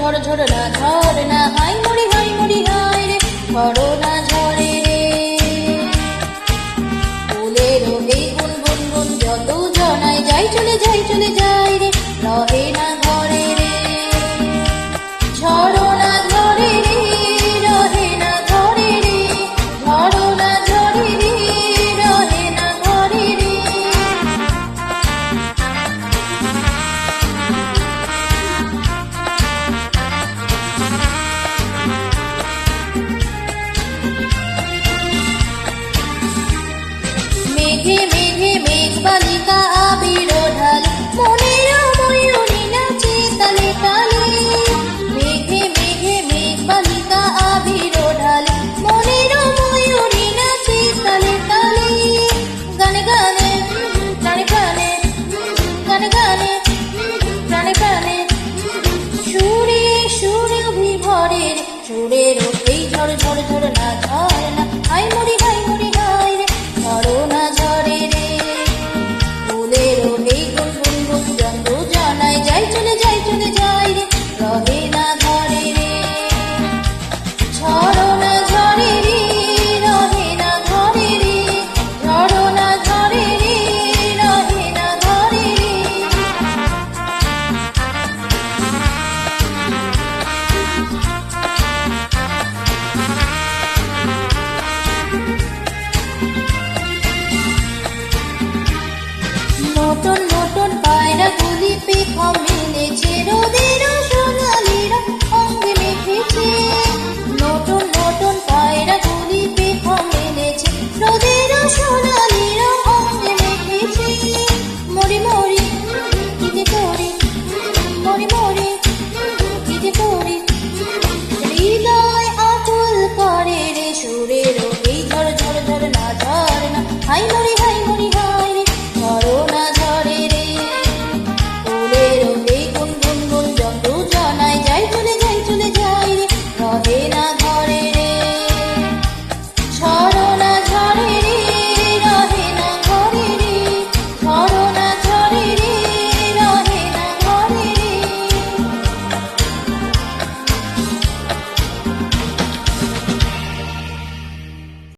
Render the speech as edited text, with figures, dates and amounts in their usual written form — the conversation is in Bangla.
ঝড় ঝড় না ঝড় না হাই মুড়ি হাই রে ঝড় না ঝরে রে ফুলেরও এই গুনগুন গুন যত জনায় যাই চলে যাই রে রহে না ঘরে রে ঝড় না ঝরে রে রহে না ঘরে রে ঝড় না ঝরে রে রহে না ঘরে রে মেঘে মেঘে মেঘ বালিকা আবির ঢালে মনেরও ময়ূরী নাচে তালে তালে মেঘে মেঘে মেঘ বালিকা আবির ঢালে মনেরও ময়ূরী নাচে তালে তালে গানে গানে প্রাণে প্রাণে গানে গানে প্রাণে প্রাণে সুরে সুরে অভিভরে রে সুরের এই ঝড় ঝড় ঝড় না ঝড় না হাই মুড়ি হাই রে ঝড় না ঝরে রে ফুলেরও এই গুনগুন গুন যত জানাই যাই চলে যাই রে রহে না ঘরে রে ঝড় না ঝরে রে রহে না ঘরে রে ঝড় না ঝরে রে রহে না ঘরে রে নতুন নতুন পায়রা গুলি পেখম মেলেছে রোদের সোনালি রং অঙ্গে মেখেছে নতুন নতুন পায়রা গুলি পেখম মেলেছে রোদের সোনালি রং অঙ্গে মেখেছে মরি মরি কিতে করি মরি মরি কিতে করি হৃদয় আকুল করে রে সুরের এই ঝড় ঝড় ঝড় না হাই মরি